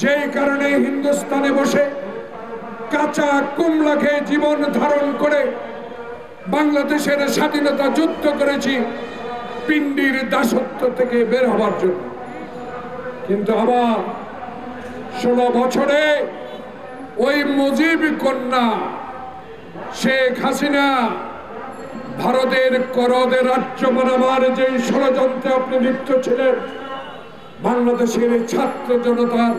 যেই কারণে হিন্দুস্তানে বসে কাঁচা কুমড়া খেয়ে জীবন ধারণ করে বাংলাদেশের স্বাধীনতা যুদ্ধ করেছি পিণ্ডির দাসত্ব থেকে বের হবার জন্য। কিন্তু আবার 16 বছরে ওই মুজিব কন্যা শেখ হাসিনা ভারতের করদের রাজ্য বানাবার যে ষড়যন্ত্রে আপনি লিপ্ত ছিলেন, বাংলাদেশের ছাত্র জনতার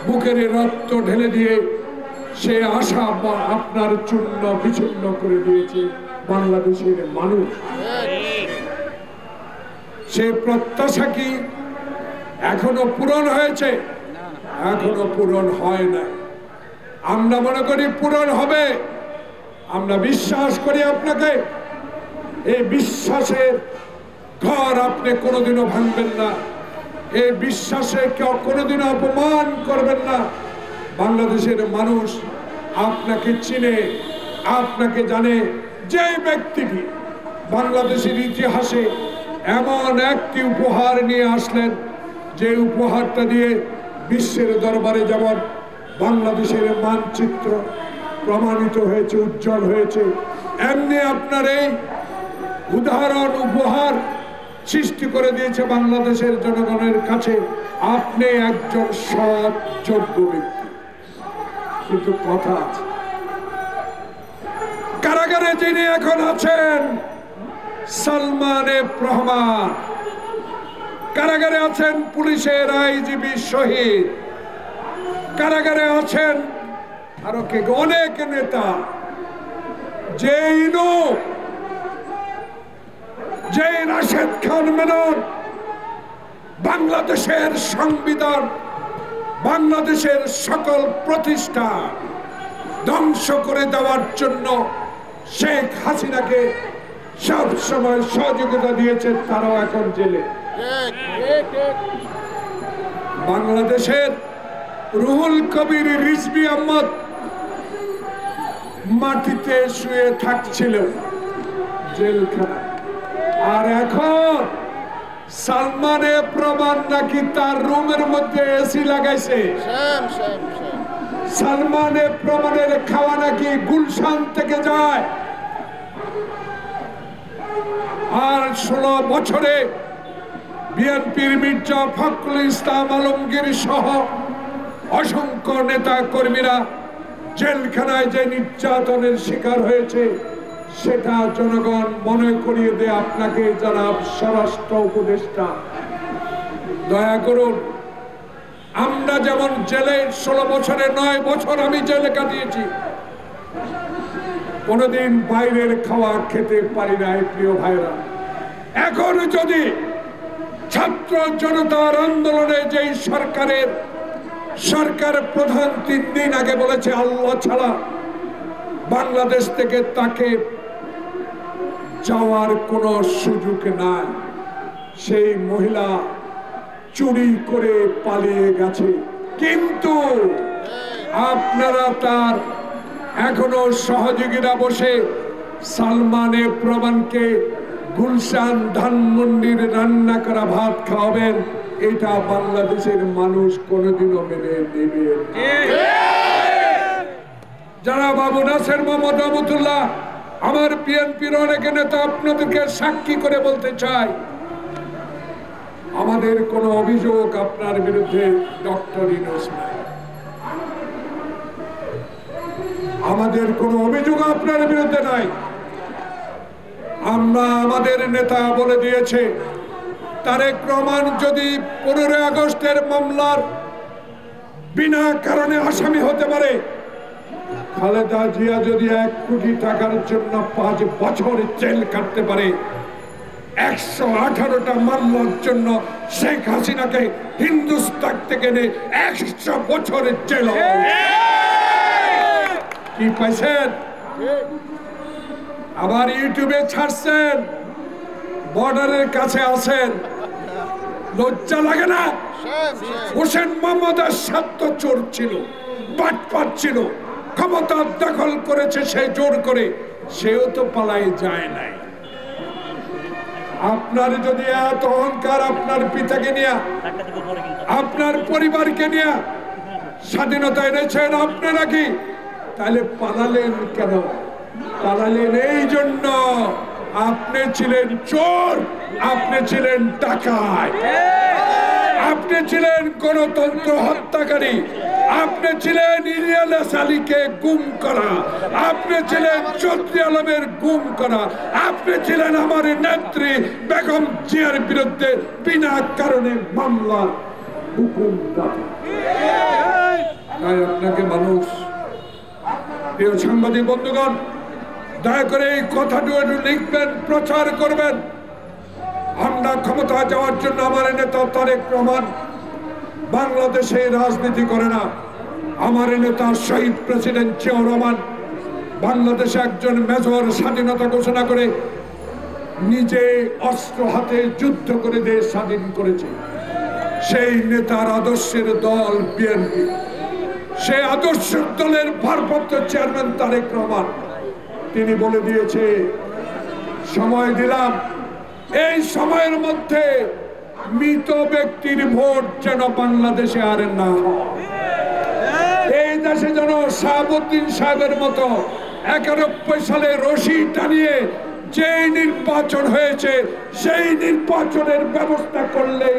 বুকের রক্ত ঢেলে দিয়ে সে আশা আপনার চূর্ণ বিচূর্ণ করে দিয়েছে বাংলাদেশের মানুষ। সে প্রত্যাশা কি এখনো পূরণ হয়েছে? এখনো পূরণ হয় না। আমরা মনে করি পূরণ হবে। আমরা বিশ্বাস করি আপনাকে। এই বিশ্বাসের ঘর আপনি কোনোদিনও ভাঙবেন না। এই বিশ্বাসে কেউ কোনোদিনও অপমান করবেন না। বাংলাদেশের মানুষ আপনাকে চিনে, আপনাকে জানে। যে ব্যক্তিটি বাংলাদেশের ইতিহাসে এমন একটি উপহার নিয়ে আসলেন, যে উপহারটা দিয়ে বিশ্বের দরবারে যেমন বাংলাদেশের মানচিত্র প্রমাণিত হয়েছে, উজ্জ্বল হয়েছে, এমনি আপনার এই উদাহরণ উপহার সৃষ্টি করে দিয়েছে বাংলাদেশের জনগণের কাছে। আপনি একজন সৎ যোগ্য ব্যক্তি। কিন্তু কথা আছে, কারাগারে যিনি এখন আছেন সালমান এফ রহমান, কারাগারে আছেন পুলিশের আইজিপি শহীদ, কারাগারে আছেন আরো কে অনেক নেতা। যে রাশেদ খান মেনন বাংলাদেশের সংবিধান, বাংলাদেশের সকল প্রতিষ্ঠান ধ্বংস করে দেওয়ার জন্য শেখ হাসিনাকে সব সময় সহযোগিতা দিয়েছেন, তারাও এখন জেলে। বাংলাদেশের রুহুল কবির রিজভী আহমদ মাটিতে শুয়ে থাকছিল জেলখানা, আর এখন সালমান এফ রহমান নাকি তার রুমের মধ্যে এসি লাগাইছে। সালমান এফ রহমানের খাওয়া নাকি গুলশান থেকে যায়। আর 16 বছরে বিএনপির মির্জা ফখরুল ইসলাম আলমগীর সহ অসংখ্য নেতা কর্মীরা জেলখানায় যে নির্যাতনের শিকার হয়েছে, সেটা জনগণ মনে করিয়ে দেয় আপনাকে যারা স্বরাষ্ট্র উপদেষ্টা। দয়া করুন, আমরা যেমন জেলে 16 বছরে 9 বছর আমি জেলে কাটিয়েছি, কোনদিন বাইরের খাওয়া খেতে পারি নাই। প্রিয় ভাইরা, এখন যদি ছাত্র জনতার আন্দোলনে যেই সরকার প্রধান 3 দিন আগে বলেছে আল্লাহ ছাড়া বাংলাদেশ থেকে তাকে যাওয়ার কোনো সুযোগ নাই, সেই মহিলা চুরি করে পালিয়ে গেছে। কিন্তু আপনারা তার এখনো সহযোগীরা বসে সালমান এফ রহমানকে গুলশান ধানমন্ডির রান্না করা ভাত খাওয়াবেন, এটা বাংলাদেশের মানুষ কোনোদিনও মেনে নেবে। যারা বাবু নাসের মোহাম্মদ রহমতুল্লাহ, আমার বিএনপির অনেক নেতা আপনাদেরকে সাক্ষী করে বলতে চাই, আমাদের কোনো অভিযোগ আপনার বিরুদ্ধে ডক্টর ইউনূস নাই। আমাদের কোনো অভিযোগ আপনার বিরুদ্ধে নাই। আমরা আমাদের নেতা বলে দিয়েছে, তারেক রহমান যদি 15 আগস্টের মামলার বিনা কারণে আসামি হতে পারে, খালেদা জিয়া যদি 1 কোটি টাকার জন্য 5 বছর জেল কাটতে পারে, 118টা মামলার জন্য শেখ হাসিনাকে হিন্দুস্তান থেকে 100 বছরের জেল। কি পাইছেন? আবার ইউটিউবে ছাড়ছেন, বর্ডারের কাছে আছেন, লজ্জা লাগে না? হোসেন মোহাম্মদ এরশাদ চোর ছিল, বাটপার ছিল, ক্ষমতা দখল করেছে সে জোর করে, সেও তো পালাই যায় নাই। আপনার যদি এত অহংকার আপনার পিতাকে নিয়ে, আপনার পরিবারকে নিয়ে, স্বাধীনতা এনেছেন আপনি নাকি? তাহলে পালালেন কেন? পালালেন এই জন্য আপনি ছিলেন চোর, আপনি ছিলেন ডাকাত, আপনি ছিলেন গণতন্ত্র হত্যাকারী, আপনি ছিলেন ইলিয়াস আলীকে গুম করা, আপনি ছিলেন চৌধুরী আলমের গুম করা, আপনি ছিলেন আমার নেত্রী বেগম জিয়ার বিরুদ্ধে বিনা কারণে মামলা হুকুম দাতা। তাই আপনাকে মানুষ, প্রিয় সাংবাদিক বন্ধুগণ, দয়া করে এই কথাটি একটু লিখবেন, প্রচার করবেন। আমরা ক্ষমতা যাওয়ার জন্য আমার নেতা তারেক রহমান বাংলাদেশে রাজনীতি করে না। আমার নেতা শহীদ প্রেসিডেন্ট জিয়াউর রহমান বাংলাদেশে একজন মেজর স্বাধীনতা ঘোষণা করে নিজে অস্ত্র হাতে যুদ্ধ করে দেশ স্বাধীন করেছে। সেই নেতার আদর্শের দল বিএনপি, সেই আদর্শ দলের ভারপ্রাপ্ত চেয়ারম্যান তারেক রহমান তিনি বলে দিয়েছে, সময় দিলাম, এই সময়ের মধ্যে মৃত ব্যক্তির ভোট যেন বাংলাদেশে আর না হয়। এই দেশে যেন শাহাবুদ্দিন সাহেবের মতো 91 সালে রশি টানিয়ে যে নির্বাচন হয়েছে সেই নির্বাচনের ব্যবস্থা করলেই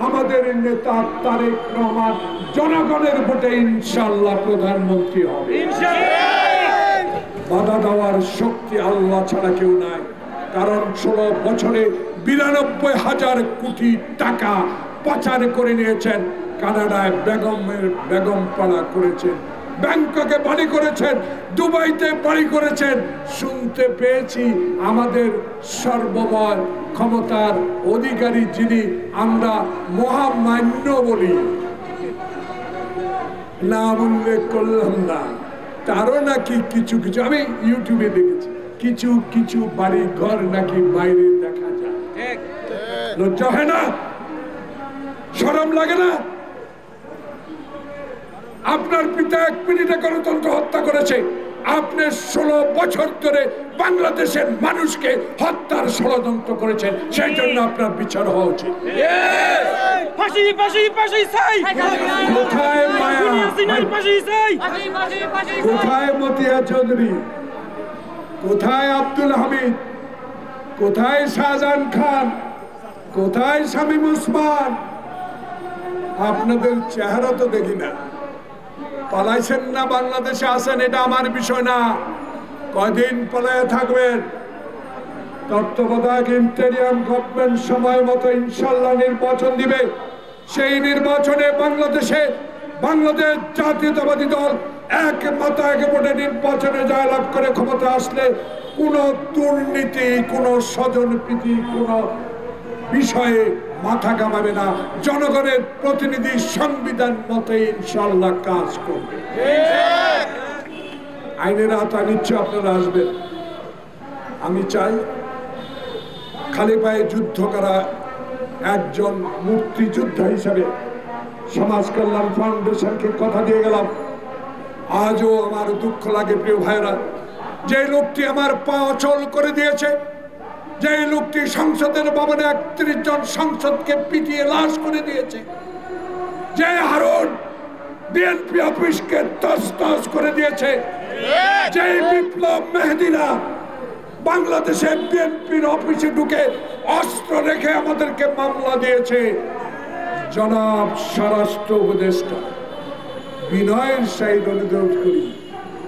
আমাদের নেতা তারেক রহমান জনগণের ভোটে ইনশাআল্লাহ প্রধানমন্ত্রী হবে। বাধা দেওয়ার শক্তি আল্লাহ ছাড়া কেউ নাই। কারণ 16 বছরে 92,000 কোটি টাকা পাচার করে নিয়েছেন। কানাডায় বেগম পাড়া করেছেন, ব্যাংককে বাড়ি করেছেন, দুবাইতে বাড়ি করেছেন। শুনতে পেয়েছি আমাদের সর্বময় ক্ষমতার অধিকারী যিনি আমরা মহামান্য বলি, নাম উল্লেখ করলাম না, তারও নাকি কিছু কিছু আমি ইউটিউবে দেখেছি, কিছু কিছু বাড়ি ঘর নাকি বাইরে দেখা যায়। লজ্জা হয় না? শরম লাগে না? আপনার পিতা 1 মিনিটে গণতন্ত্র হত্যা করেছে, আপনি 16 বছর ধরে বাংলাদেশের মানুষকে হত্যার ষড়যন্ত্র করেছেন, সেই জন্য আপনার বিচার হওয়া উচিত। কোথায় মায়া, কোথায় মতিয়া চৌধুরী, কোথায় আব্দুল হামিদ, কোথায় শাহজাহান খান, কোথায় শামীম ওসমান? আপনাদের চেহারা তো দেখি না। পালাইছেন না বাংলাদেশে আছেন, এটা আমার বিষয় না। কয়দিন পালায় থাকবেন? তত্ত্বাবধায়ক ইন্টেরিয়াম গভর্নমেন্ট সময় মতো ইনশাল্লাহ নির্বাচন দিবে। সেই নির্বাচনে বাংলাদেশ জাতীয়তাবাদী দল এক মাথায় ভোটে নির্বাচনে জয়লাভ করে ক্ষমতা আসলে কোনো দুর্নীতি, কোনো স্বজনপ্রীতি, কোনো বিষয়ে মাথা ঘামাবে না। জনগণের প্রতিনিধি সংবিধান মতে ইনশাল্লাহ কাজ করবে। আইনের আওতায় নিশ্চয় আপনারা আসবেন। আমি চাই খালি পায়ে যুদ্ধ করা একজন মুক্তিযোদ্ধা হিসাবে সমাজ কল্যাণ ফাউন্ডেশনকে কথা দিয়ে গেলাম। আজও আমার দুঃখ লাগে প্রিয় ভাইরা, যে লোকটি আমার পা অচল করে দিয়েছে, যে লোকটি সংসদের ভবনে 31 জন সংসদকে পিটিয়ে লাশ করে দিয়েছে, যে হারুন বিএনপি অফিসকে তছনছ করে দিয়েছে, যে বিপ্লব মেহেদিরা বাংলাদেশের বিএনপির অফিসে ঢুকে অস্ত্র রেখে আমাদেরকে মামলা দিয়েছে, জনাব স্বরাষ্ট্র উপদেষ্টা বিনয়ের সহিত অনুরোধ করি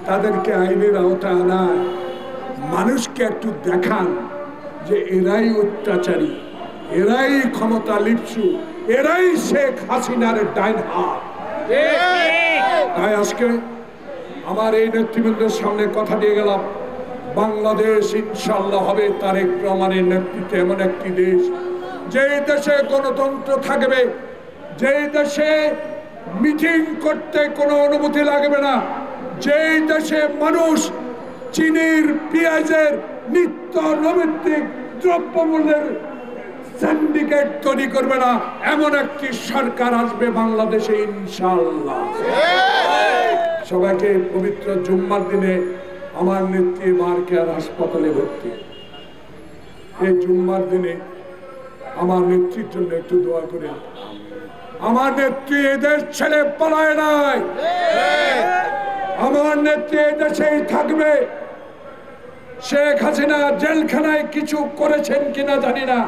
তাদেরকে আইনের আওতায় আনায়। মানুষকে একটু দেখান যে এরাই অত্যাচারী, এরাই ক্ষমতা লিপ্সু, এরাই শেখ হাসিনার ডাইন হাত। তাই আজকে আমার এই নেতৃবৃন্দের সামনে কথা দিয়ে গেলাম, বাংলাদেশ ইনশাল্লাহ হবে তারেক রহমানের নেতৃত্বে এমন একটি দেশ, যে দেশে গণতন্ত্র থাকবে, যে দেশে মিটিং করতে কোনো অনুমতি লাগবে না, যে দেশে মানুষ চিনির পেঁয়াজের নিত্য নৈমিত্তিক দ্রব্যমূল্যের সিন্ডিকেট তৈরি করবে না, এমন একটি সরকার আসবে বাংলাদেশে ইনশাআল্লাহ। সবাইকে পবিত্র জুম্মার দিনে আমার নেত্রী মারকেয়ার হাসপাতালে ভর্তি, এই জুম্মার দিনে আমার নেত্রীর জন্য একটু দোয়া করে। আমার নেত্রী এদেশ ছেড়ে পালায় নাই, আমার নেত্রী এদেশেই থাকবে। শেখ হাসিনা জেলখানায় কিছু করেছেন কিনা জানি না,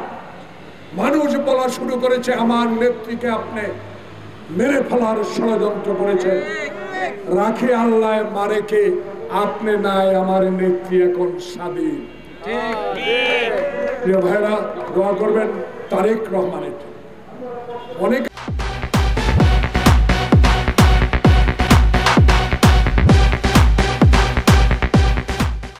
মানুষ বলা শুরু করেছে আমার নেত্রীকে আপনি মেরে ফেলার ষড়যন্ত্র করেছেন। রাখে আল্লাহ মারে কে, আপনি নাই, আমার নেত্রী এখন স্বাধীন। প্রিয় ভাইরা, দোয়া করবেন তারেক রহমানের। অনেক